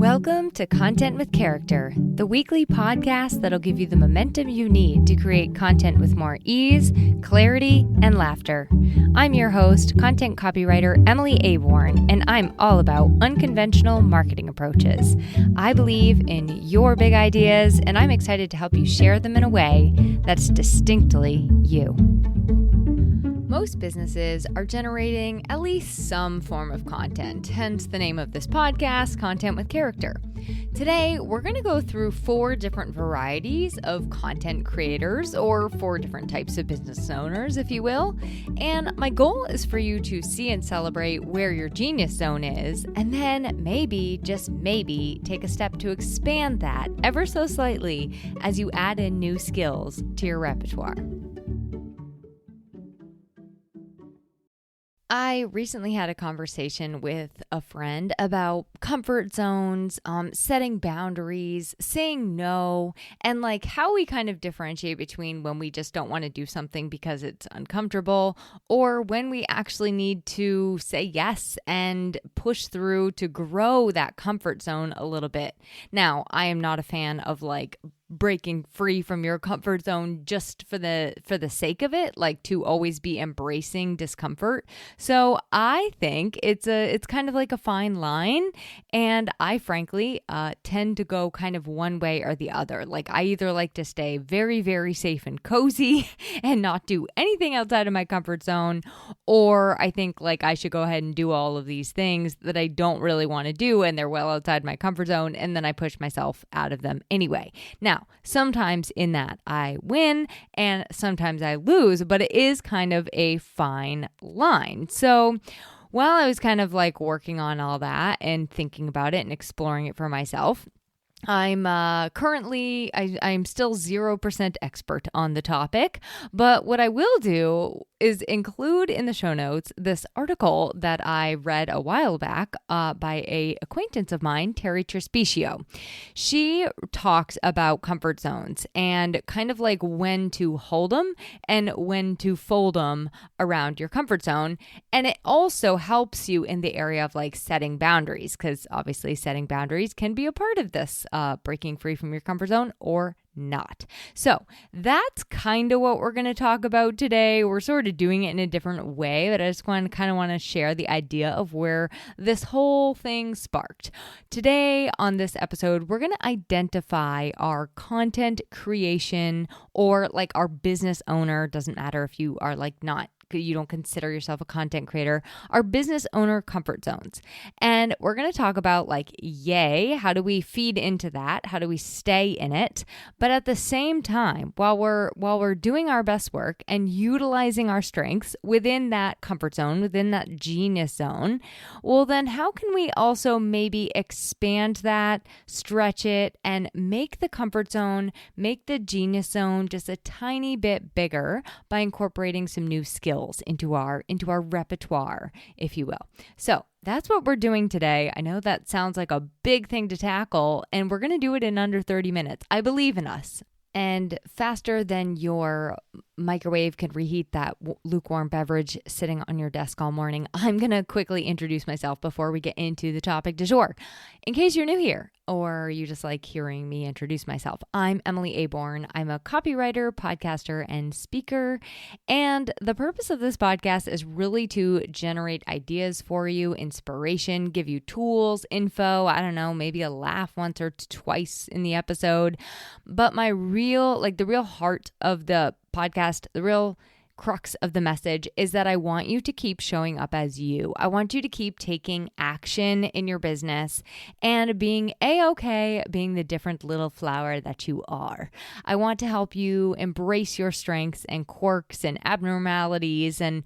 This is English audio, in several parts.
Welcome to Content with Character, the weekly podcast that'll give you the momentum you need to create content with more ease, clarity, and laughter. I'm your host, content copywriter Emily Aborn, and I'm all about unconventional marketing approaches. I believe in your big ideas, and I'm excited to help you share them in a way that's distinctly you. Most businesses are generating at least some form of content, hence the name of this podcast, Content with Character. Today, we're going to go through 4 different varieties of content creators, or 4 different types of business owners, if you will. And my goal is for you to see and celebrate where your genius zone is, and then maybe, just maybe, take a step to expand that ever so slightly as you add in new skills to your repertoire. I recently had a conversation with a friend about comfort zones, setting boundaries, saying no, and like how we kind of differentiate between when we just don't want to do something because it's uncomfortable or when we actually need to say yes and push through to grow that comfort zone a little bit. Now, I am not a fan of like breaking free from your comfort zone just for the sake of it, like to always be embracing discomfort. So I think it's kind of like a fine line, and I frankly tend to go kind of one way or the other. Like I either like to stay very, very safe and cozy and not do anything outside of my comfort zone, or I think like I should go ahead and do all of these things that I don't really want to do and they're well outside my comfort zone, and then I push myself out of them anyway. Now, sometimes in that I win and sometimes I lose, but it is kind of a fine line. So while I was kind of like working on all that and thinking about it and exploring it for myself, I'm currently, I'm still 0% expert on the topic, but what I will do is include in the show notes this article that I read a while back by a acquaintance of mine, Terry Trespicio. She talks about comfort zones and kind of like when to hold them and when to fold them around your comfort zone. And it also helps you in the area of like setting boundaries, because obviously setting boundaries can be a part of this breaking free from your comfort zone or not. So that's kind of what we're going to talk about today. We're sort of doing it in a different way, but I just want to share the idea of where this whole thing sparked. Today on this episode, we're going to identify our content creation or like our business owner. Doesn't matter if you are like you don't consider yourself a content creator, our business owner comfort zones. And we're going to talk about like, how do we feed into that? How do we stay in it? But at the same time, while we're doing our best work and utilizing our strengths within that comfort zone, within that genius zone, well, then how can we also maybe expand that, stretch it, and make the comfort zone, make the genius zone just a tiny bit bigger by incorporating some new skills into our repertoire, if you will. So that's what we're doing today. I know that sounds like a big thing to tackle, and we're going to do it in under 30 minutes. I believe in us. And faster than your microwave can reheat that lukewarm beverage sitting on your desk all morning, I'm going to quickly introduce myself before we get into the topic du jour. In case you're new here, or you just like hearing me introduce myself, I'm Emily Aborn. I'm a copywriter, podcaster, and speaker. And the purpose of this podcast is really to generate ideas for you, inspiration, give you tools, info, I don't know, maybe a laugh once or twice in the episode. But the real heart of the podcast, the real crux of the message is that I want you to keep showing up as you. I want you to keep taking action in your business and being a-okay, being the different little flower that you are. I want to help you embrace your strengths and quirks and abnormalities and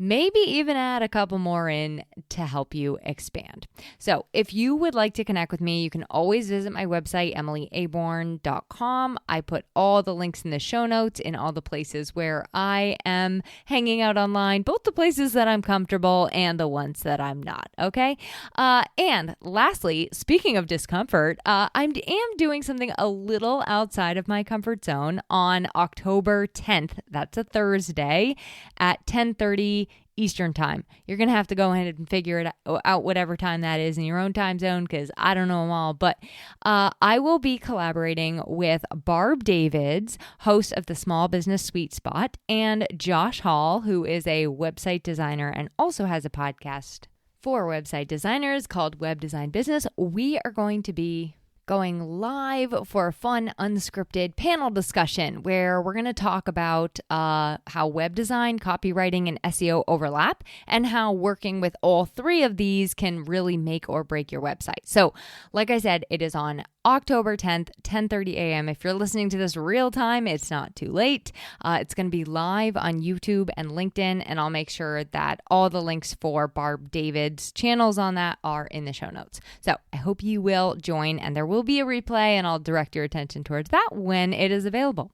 maybe even add a couple more in to help you expand. So if you would like to connect with me, you can always visit my website, emilyaborn.com. I put all the links in the show notes in all the places where I am hanging out online, both the places that I'm comfortable and the ones that I'm not, okay? And lastly, speaking of discomfort, I am doing something a little outside of my comfort zone on October 10th. That's a Thursday at 10:30 Eastern time. You're going to have to go ahead and figure it out whatever time that is in your own time zone, because I don't know them all. But I will be collaborating with Barb Davids, host of the Small Business Sweet Spot, and Josh Hall, who is a website designer and also has a podcast for website designers called Web Design Business. We are going to be going live for a fun, unscripted panel discussion where we're going to talk about how web design, copywriting, and SEO overlap, and how working with all three of these can really make or break your website. So, like I said, it is on October 10th, 10:30 a.m. If you're listening to this real time, it's not too late. It's going to be live on YouTube and LinkedIn, and I'll make sure that all the links for Barb David's channels on that are in the show notes. So I hope you will join, and there will be a replay, and I'll direct your attention towards that when it is available.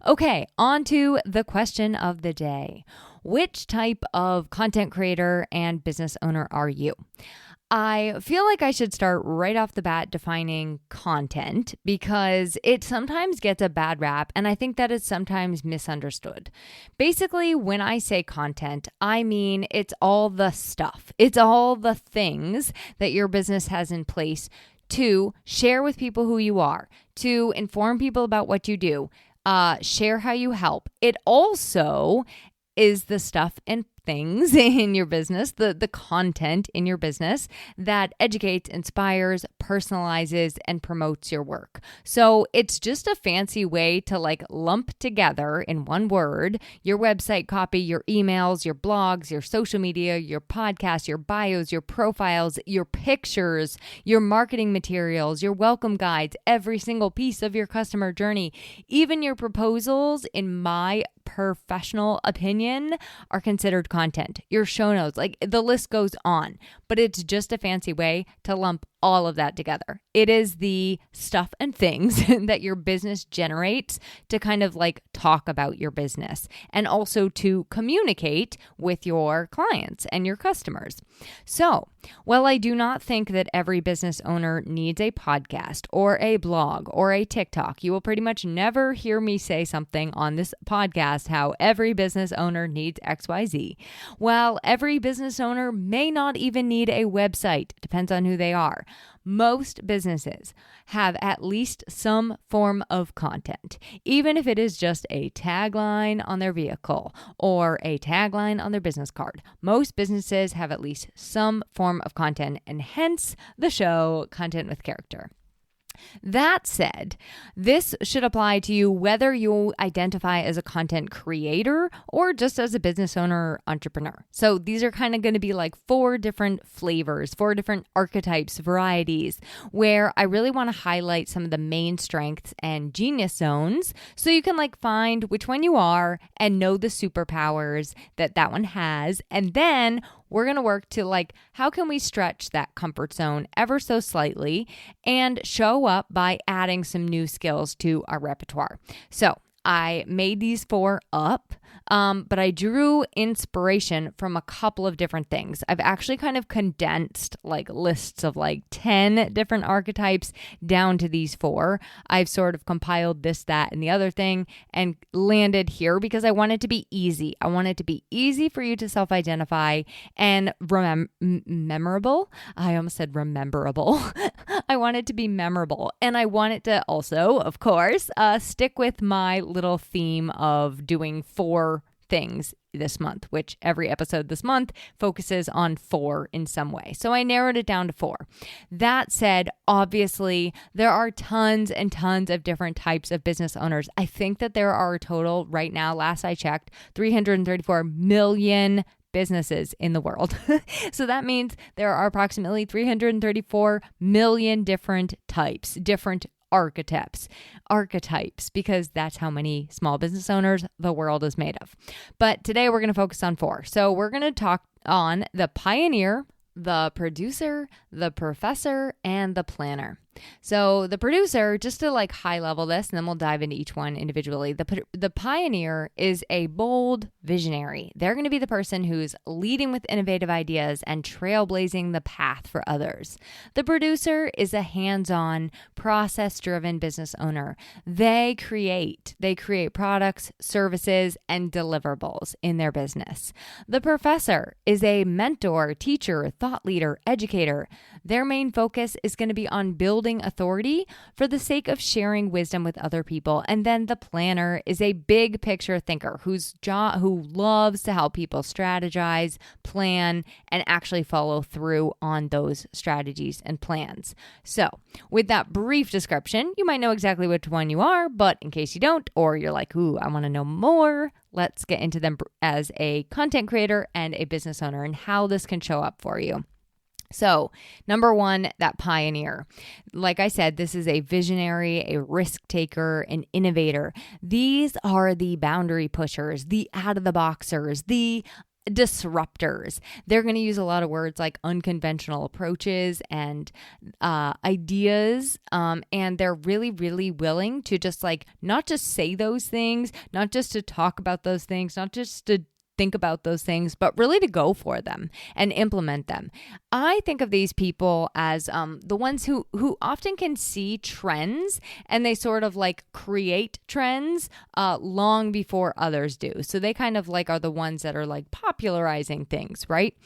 Okay, on to the question of the day. Which type of content creator and business owner are you? I feel like I should start right off the bat defining content because it sometimes gets a bad rap, and I think that it's sometimes misunderstood. Basically, when I say content, I mean it's all the stuff. It's all the things that your business has in place to share with people who you are, to inform people about what you do, share how you help. It also is the stuff and things in your business, the content in your business that educates, inspires, personalizes, and promotes your work. So it's just a fancy way to lump together in one word your website copy, your emails, your blogs, your social media, your podcasts, your bios, your profiles, your pictures, your marketing materials, your welcome guides, every single piece of your customer journey, even your proposals, in my professional opinion, are considered content. Your show notes, the list goes on, but it's just a fancy way to lump all of that together. It is the stuff and things that your business generates to kind of talk about your business and also to communicate with your clients and your customers. So, while I do not think that every business owner needs a podcast or a blog or a TikTok, you will pretty much never hear me say something on this podcast how every business owner needs XYZ. While every business owner may not even need a website, depends on who they are. Most businesses have at least some form of content, even if it is just a tagline on their vehicle or a tagline on their business card. Most businesses have at least some form of content, and hence the show Content with Character. That said, this should apply to you whether you identify as a content creator or just as a business owner or entrepreneur. So these are kind of going to be 4 different flavors, 4 different archetypes, varieties, where I really want to highlight some of the main strengths and genius zones so you can find which one you are and know the superpowers that one has. And then we're going to work to how can we stretch that comfort zone ever so slightly and show up by adding some new skills to our repertoire. So I made these 4 up, but I drew inspiration from a couple of different things. I've actually kind of condensed lists of 10 different archetypes down to these 4. I've sort of compiled this, that, and the other thing and landed here because I want it to be easy. I want it to be easy for you to self-identify and memorable. I almost said rememberable. I want it to be memorable. And I want it to also, of course, stick with my little theme of doing 4 things this month, which every episode this month focuses on 4 in some way. So I narrowed it down to 4. That said, obviously, there are tons and tons of different types of business owners. I think that there are a total right now, last I checked, 334 million businesses in the world. So that means there are approximately 334 million different types, different archetypes, because that's how many small business owners the world is made of. But today we're going to focus on 4. So we're going to talk on the pioneer, the producer, the professor, and the planner. So the producer, just to like high level this, and then we'll dive into each one individually. The pioneer is a bold visionary. They're going to be the person who's leading with innovative ideas and trailblazing the path for others. The producer is a hands-on, process-driven business owner. They create products, services, and deliverables in their business. The professor is a mentor, teacher, thought leader, educator. Their main focus is going to be on building authority for the sake of sharing wisdom with other people. And then the planner is a big picture thinker who loves to help people strategize, plan, and actually follow through on those strategies and plans. So with that brief description, you might know exactly which one you are, but in case you don't, or you're like, ooh, I want to know more, let's get into them as a content creator and a business owner and how this can show up for you. So, number one, that pioneer. Like I said, this is a visionary, a risk taker, an innovator. These are the boundary pushers, the out-of-the-boxers, the disruptors. They're going to use a lot of words like unconventional approaches and ideas. And they're really, really willing to just like, not just say those things, not just to talk about those things, not just to think about those things, but really to go for them and implement them. I think of these people as the ones who often can see trends and they sort of like create trends long before others do. So they kind of like are the ones that are like popularizing things, right?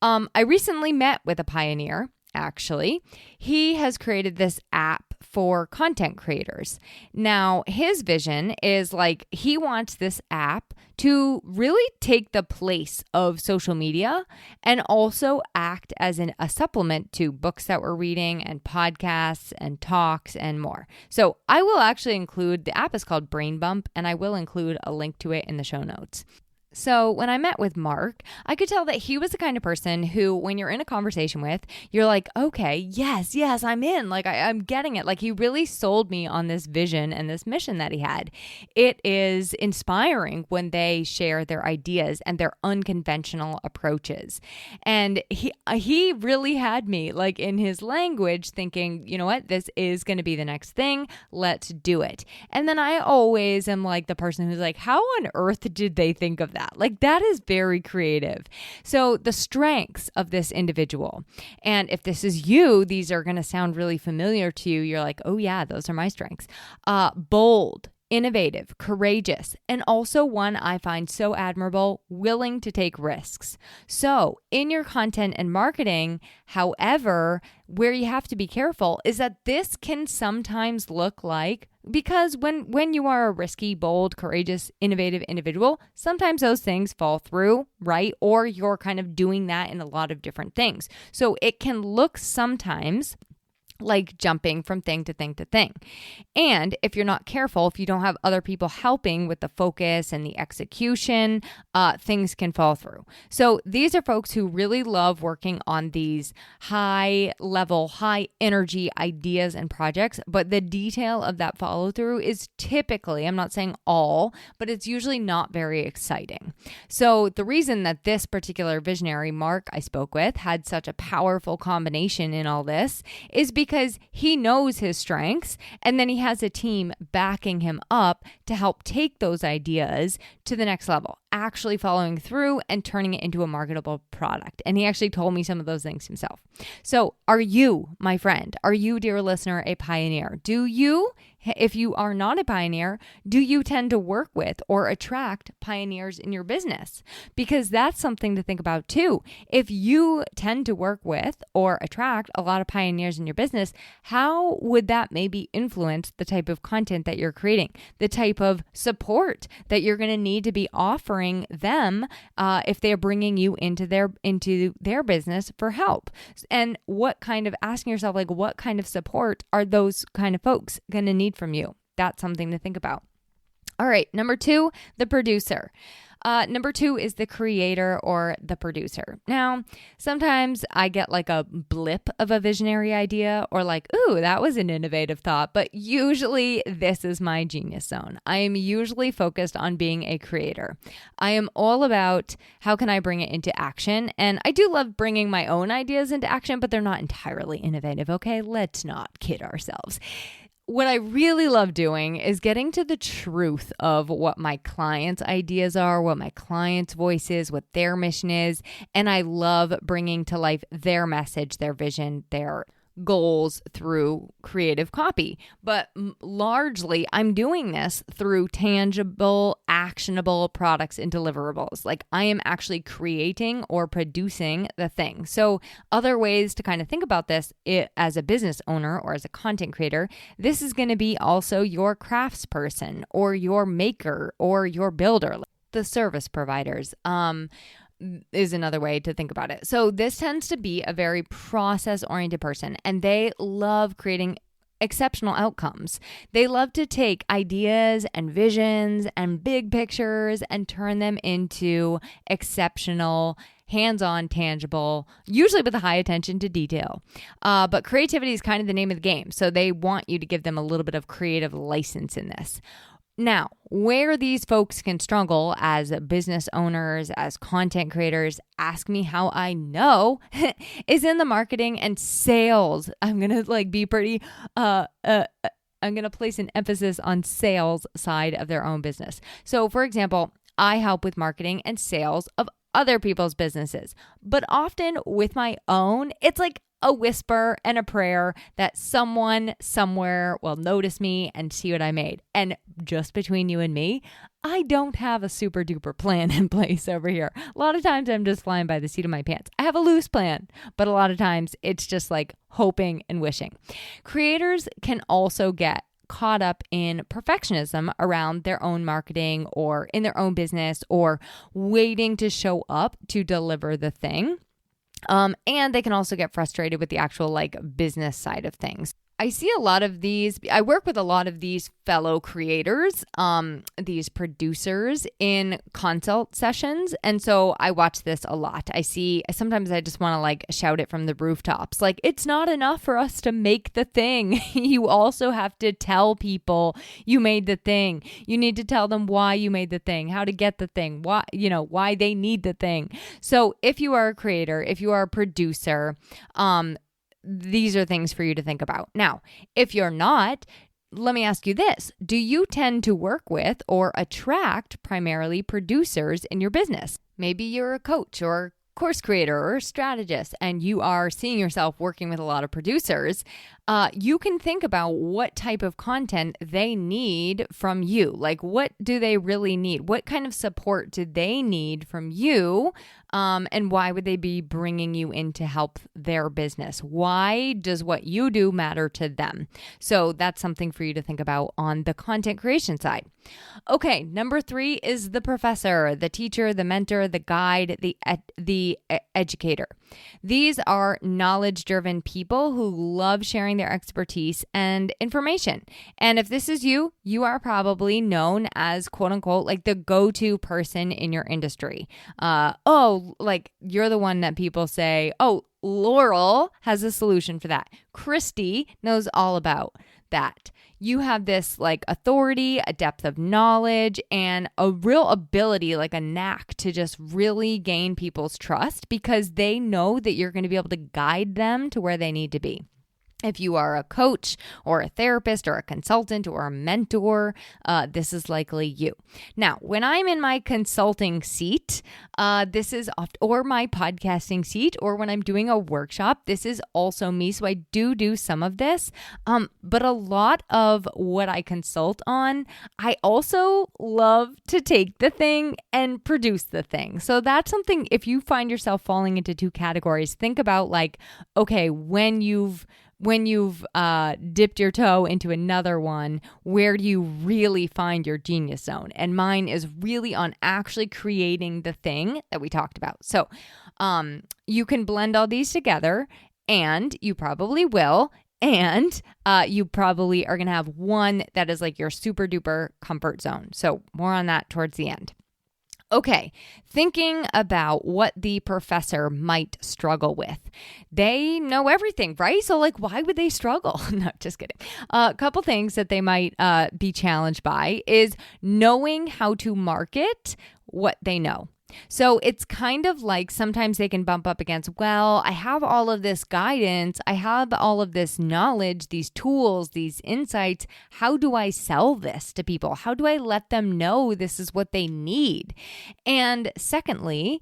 I recently met with a pioneer. Actually, he has created this app for content creators. Now, his vision is like he wants this app to really take the place of social media and also act as a supplement to books that we're reading and podcasts and talks and more. So I will actually include, the app is called Brain Bump, and I will include a link to it in the show notes. So when I met with Mark, I could tell that he was the kind of person who, when you're in a conversation with, you're like, okay, yes, I'm in. Like, I'm getting it. Like, he really sold me on this vision and this mission that he had. It is inspiring when they share their ideas and their unconventional approaches. And he really had me, like, in his language thinking, you know what, this is going to be the next thing. Let's do it. And then I always am like the person who's like, how on earth did they think of that? Like, that is very creative. So the strengths of this individual, and if this is you, these are going to sound really familiar to you. You're like, oh yeah, those are my strengths. Bold, innovative, courageous, and also one I find so admirable, willing to take risks. So in your content and marketing, however, where you have to be careful is that this can sometimes look like, because when you are a risky, bold, courageous, innovative individual, sometimes those things fall through, right? Or you're kind of doing that in a lot of different things. So it can look sometimes like jumping from thing to thing to thing. And if you're not careful, if you don't have other people helping with the focus and the execution, things can fall through. So these are folks who really love working on these high level, high energy ideas and projects, but the detail of that follow through is typically, I'm not saying all, but it's usually not very exciting. So the reason that this particular visionary, Mark, I spoke with, had such a powerful combination in all this is because he knows his strengths, and then he has a team backing him up to help take those ideas to the next level, actually following through and turning it into a marketable product. And he actually told me some of those things himself. So are you, my friend, are you, dear listener, a pioneer? Do you, if you are not a pioneer, do you tend to work with or attract pioneers in your business? Because that's something to think about too. If you tend to work with or attract a lot of pioneers in your business, how would that maybe influence the type of content that you're creating, the type of support that you're going to need to be offering them if they're bringing you into their business for help? And what kind of, asking yourself, like, what kind of support are those kind of folks going to need from you? That's something to think about. All right, number 2, the producer. Number 2 is the creator or the producer. Now, sometimes I get like a blip of a visionary idea or like, ooh, that was an innovative thought. But usually this is my genius zone. I am usually focused on being a creator. I am all about how can I bring it into action. And I do love bringing my own ideas into action, but they're not entirely innovative. Okay, let's not kid ourselves. What I really love doing is getting to the truth of what my clients' ideas are, what my clients' voice is, what their mission is. And I love bringing to life their message, their vision, their goals through creative copy. But largely, I'm doing this through tangible, actionable products and deliverables. Like I am actually creating or producing the thing. So other ways to kind of think about this as a business owner or as a content creator, this is going to be also your craftsperson or your maker or your builder, the service providers. Is another way to think about it. So this tends to be a very process-oriented person, and they love creating exceptional outcomes. They love to take ideas and visions and big pictures and turn them into exceptional, hands-on, tangible, usually with a high attention to detail. But creativity is kind of the name of the game. So they want you to give them a little bit of creative license in this. Now, where these folks can struggle as business owners, as content creators, ask me how I know, is in the marketing and sales. I'm going to be pretty, I'm going to place an emphasis on sales side of their own business. So for example, I help with marketing and sales of other people's businesses, but often with my own, it's like a whisper and a prayer that someone somewhere will notice me and see what I made. And just between you and me, I don't have a super duper plan in place over here. A lot of times I'm just flying by the seat of my pants. I have a loose plan, but a lot of times it's just like hoping and wishing. Creators can also get caught up in perfectionism around their own marketing or in their own business or waiting to show up to deliver the thing. And they can also get frustrated with the actual business side of things. I see a lot of these. I work with a lot of these fellow creators, these producers in consult sessions. And so I watch this a lot. Sometimes I just want to shout it from the rooftops. It's not enough for us to make the thing. You also have to tell people you made the thing. You need to tell them why you made the thing, how to get the thing, why they need the thing. So if you are a creator, if you are a producer, these are things for you to think about. Now, if you're not, let me ask you this. Do you tend to work with or attract primarily producers in your business? Maybe you're a coach or course creator or a strategist and you are seeing yourself working with a lot of producers. You can think about what type of content they need from you. What do they really need? What kind of support do they need from you? And why would they be bringing you in to help their business? Why does what you do matter to them? So that's something for you to think about on the content creation side. Okay, number 3 is the professor, the teacher, the mentor, the guide, the educator. These are knowledge-driven people who love sharing their expertise and information. And if this is you, you are probably known as quote unquote the go-to person in your industry. You're the one that people say, oh, Laurel has a solution for that. Christy knows all about that. You have this authority, a depth of knowledge, and a real ability, a knack to just really gain people's trust because they know that you're going to be able to guide them to where they need to be. If you are a coach or a therapist or a consultant or a mentor, this is likely you. Now, when I'm in my consulting seat, this is or my podcasting seat, or when I'm doing a workshop, this is also me. So I do some of this. But a lot of what I consult on, I also love to take the thing and produce the thing. So that's something, if you find yourself falling into 2 categories, think about okay, when you've dipped your toe into another one, where do you really find your genius zone? And mine is really on actually creating the thing that we talked about. So you can blend all these together, and you probably will. And you probably are going to have one that is your super duper comfort zone. So more on that towards the end. Okay, thinking about what the professor might struggle with. They know everything, right? So like, why would they struggle? No, just kidding. A couple things that they might be challenged by is knowing how to market what they know. So it's kind of like sometimes they can bump up against, well, I have all of this guidance, I have all of this knowledge, these tools, these insights. How do I sell this to people? How do I let them know this is what they need? And secondly,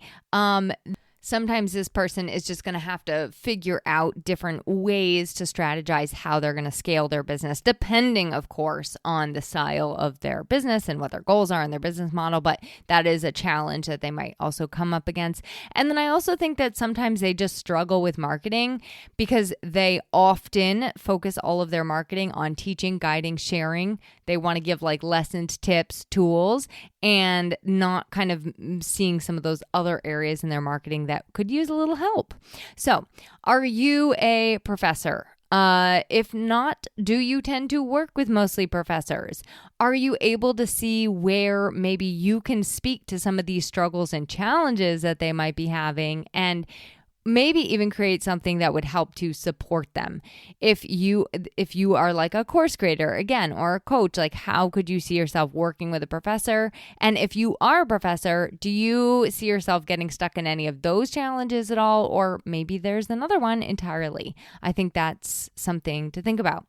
sometimes this person is just going to have to figure out different ways to strategize how they're going to scale their business, depending, of course, on the style of their business and what their goals are in their business model. But that is a challenge that they might also come up against. And then I also think that sometimes they just struggle with marketing because they often focus all of their marketing on teaching, guiding, sharing. They want to give like lessons, tips, tools, and not kind of seeing some of those other areas in their marketing that could use a little help. So, are you a professor? If not, do you tend to work with mostly professors? Are you able to see where maybe you can speak to some of these struggles and challenges that they might be having and maybe even create something that would help to support them? If you are like a course creator, again, or a coach, like how could you see yourself working with a professor? And if you are a professor, do you see yourself getting stuck in any of those challenges at all? Or maybe there's another one entirely. I think that's something to think about.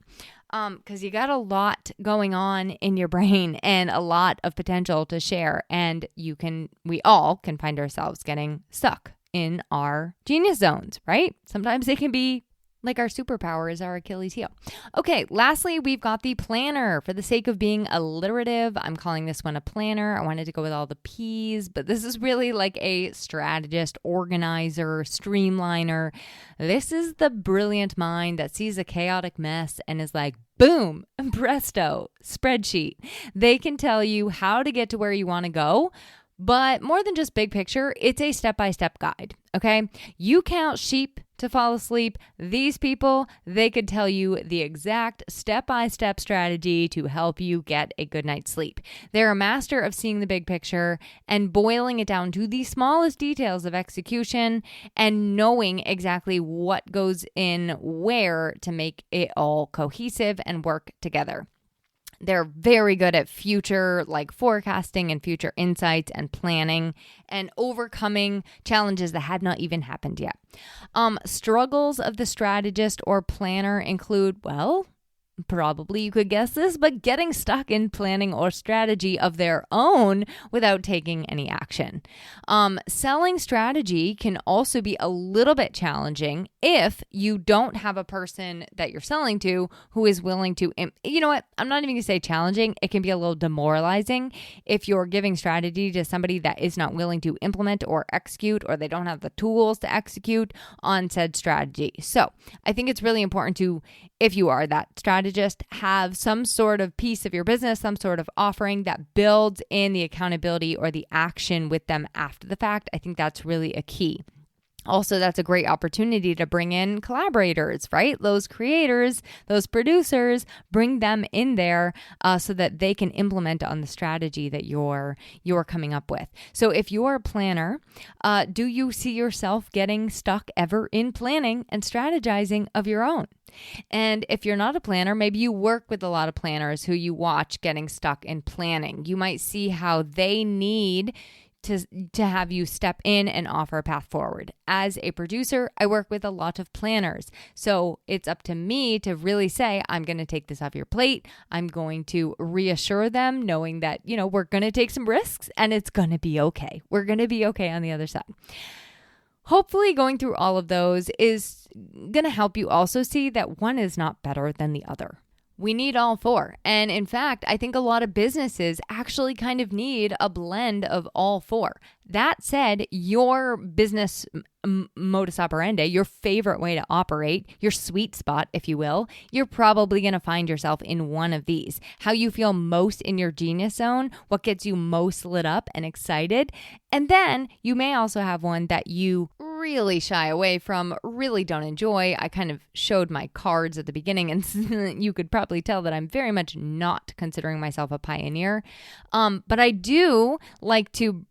Because you got a lot going on in your brain and a lot of potential to share. And we all can find ourselves getting stuck in our genius zones, right? Sometimes they can be like our superpower is our Achilles heel. Okay, lastly, we've got the planner. For the sake of being alliterative, I'm calling this one a planner. I wanted to go with all the P's, but this is really like a strategist, organizer, streamliner. This is the brilliant mind that sees a chaotic mess and is like, boom, presto, spreadsheet. They can tell you how to get to where you want to go. But more than just big picture, it's a step-by-step guide, okay? You count sheep to fall asleep. These people, they could tell you the exact step-by-step strategy to help you get a good night's sleep. They're a master of seeing the big picture and boiling it down to the smallest details of execution and knowing exactly what goes in where to make it all cohesive and work together. They're very good at future, like forecasting and future insights and planning and overcoming challenges that had not even happened yet. Struggles of the strategist or planner include, well, probably you could guess this, but getting stuck in planning or strategy of their own without taking any action. Selling strategy can also be a little bit challenging if you don't have a person that you're selling to who is willing to, you know what, I'm not even going to say challenging. It can be a little demoralizing if you're giving strategy to somebody that is not willing to implement or execute, or they don't have the tools to execute on said strategy. So I think it's really important to, if you are that strategist, have some sort of piece of your business, some sort of offering that builds in the accountability or the action with them after the fact. I think that's really a key. Also, that's a great opportunity to bring in collaborators, right? Those creators, those producers, bring them in there so that they can implement on the strategy that you're coming up with. So if you're a planner, do you see yourself getting stuck ever in planning and strategizing of your own? And if you're not a planner, maybe you work with a lot of planners who you watch getting stuck in planning. You might see how they need to have you step in and offer a path forward. As a producer, I work with a lot of planners. So it's up to me to really say, I'm going to take this off your plate. I'm going to reassure them knowing that, we're going to take some risks and it's going to be okay. We're going to be okay on the other side. Hopefully going through all of those is going to help you also see that one is not better than the other. We need all four. And in fact, I think a lot of businesses actually kind of need a blend of all four. That said, your business modus operandi, your favorite way to operate, your sweet spot, if you will, you're probably going to find yourself in one of these. How you feel most in your genius zone, what gets you most lit up and excited. And then you may also have one that you really shy away from, really don't enjoy. I kind of showed my cards at the beginning, and you could probably tell that I'm very much not considering myself a pioneer. But I do like to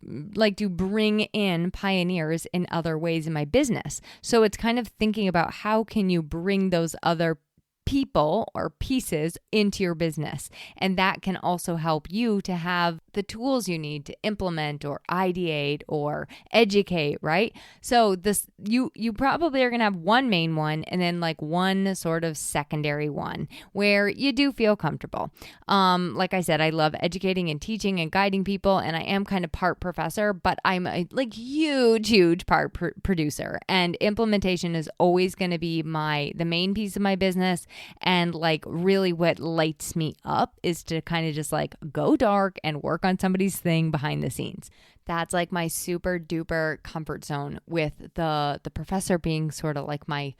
bring in pioneers in other ways in my business. So it's kind of thinking about how can you bring those other people or pieces into your business. And that can also help you to have the tools you need to implement or ideate or educate, right? So this you probably are going to have one main one and then like one sort of secondary one where you do feel comfortable. Like I said, I love educating and teaching and guiding people, and I am kind of part professor, but I'm a like huge part producer, and implementation is always going to be the main piece of my business. And like really what lights me up is to kind of just like go dark and work on somebody's thing behind the scenes. That's like my super duper comfort zone, with the professor being sort of like my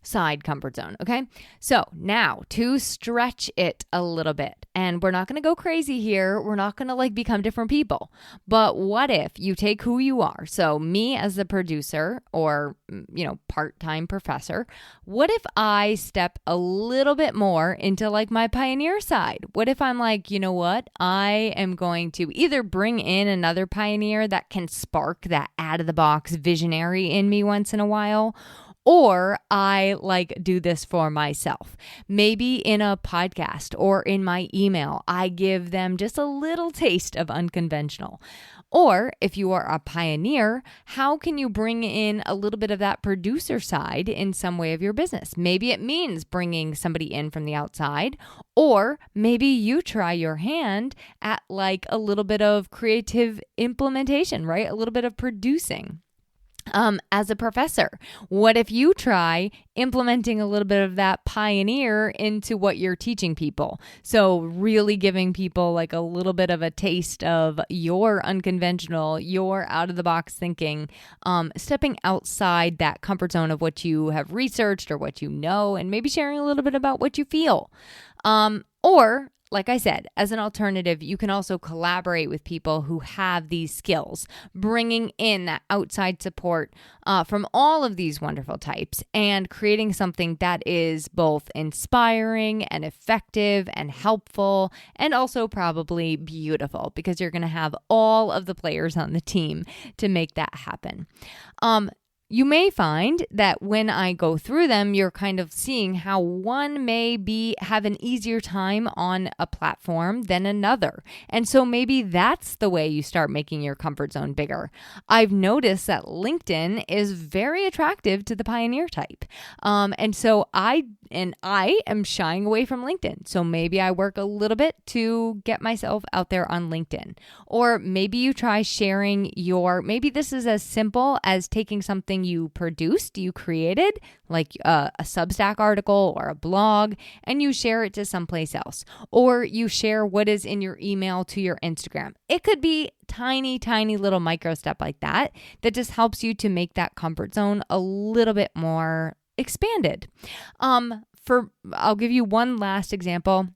side comfort zone. Okay. So now to stretch it a little bit, and we're not going to go crazy here. We're not going to like become different people, but what if you take who you are? So me as the producer or, part-time professor, what if I step a little bit more into like my pioneer side? What if I'm like, you know what? I am going to either bring in another pioneer that can spark that out of the box visionary in me once in a while, or I like do this for myself. Maybe in a podcast or in my email, I give them just a little taste of unconventional. Or if you are a pioneer, how can you bring in a little bit of that producer side in some way of your business? Maybe it means bringing somebody in from the outside, or maybe you try your hand at like a little bit of creative implementation, right? A little bit of producing. As a professor, what if you try implementing a little bit of that pioneer into what you're teaching people? So really giving people like a little bit of a taste of your unconventional, your out of the box thinking, stepping outside that comfort zone of what you have researched or what you know, and maybe sharing a little bit about what you feel. Or like I said, as an alternative, you can also collaborate with people who have these skills, bringing in that outside support from all of these wonderful types and creating something that is both inspiring and effective and helpful and also probably beautiful, because you're going to have all of the players on the team to make that happen. You may find that when I go through them, you're kind of seeing how one may have an easier time on a platform than another. And so maybe that's the way you start making your comfort zone bigger. I've noticed that LinkedIn is very attractive to the pioneer type. And so I am shying away from LinkedIn. So maybe I work a little bit to get myself out there on LinkedIn. Or maybe you try sharing maybe this is as simple as taking something you produced, you created, like a Substack article or a blog, and you share it to someplace else. Or you share what is in your email to your Instagram. It could be tiny little micro step like that just helps you to make that comfort zone a little bit more expanded. I'll give you one last example.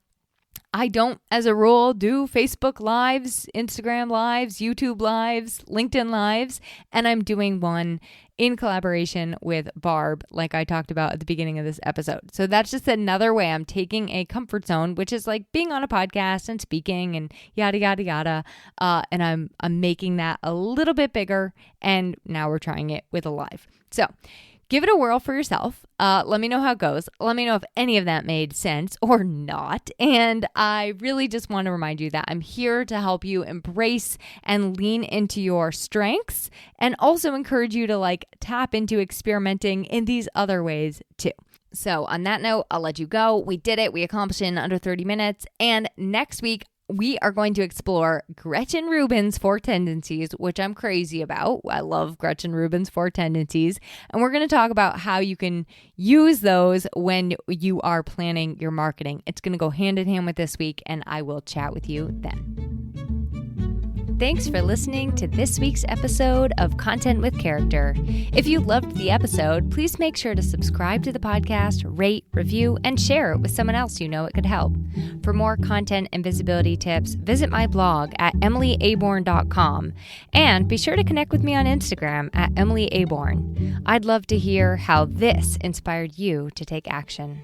I don't, as a rule, do Facebook Lives, Instagram Lives, YouTube Lives, LinkedIn Lives, and I'm doing one in collaboration with Barb, like I talked about at the beginning of this episode. So that's just another way I'm taking a comfort zone, which is like being on a podcast and speaking and yada, yada, yada. And I'm making that a little bit bigger, and now we're trying it with a live. So give it a whirl for yourself. Let me know how it goes. Let me know if any of that made sense or not. And I really just want to remind you that I'm here to help you embrace and lean into your strengths, and also encourage you to like tap into experimenting in these other ways too. So on that note, I'll let you go. We did it. We accomplished it in under 30 minutes. And next week, we are going to explore Gretchen Rubin's 4 tendencies, which I'm crazy about. I love Gretchen Rubin's 4 tendencies. And we're going to talk about how you can use those when you are planning your marketing. It's going to go hand in hand with this week, and I will chat with you then. Thanks for listening to this week's episode of Content with Character. If you loved the episode, please make sure to subscribe to the podcast, rate, review, and share it with someone else you know it could help. For more content and visibility tips, visit my blog at emilyaborn.com and be sure to connect with me on Instagram at emilyaborn. I'd love to hear how this inspired you to take action.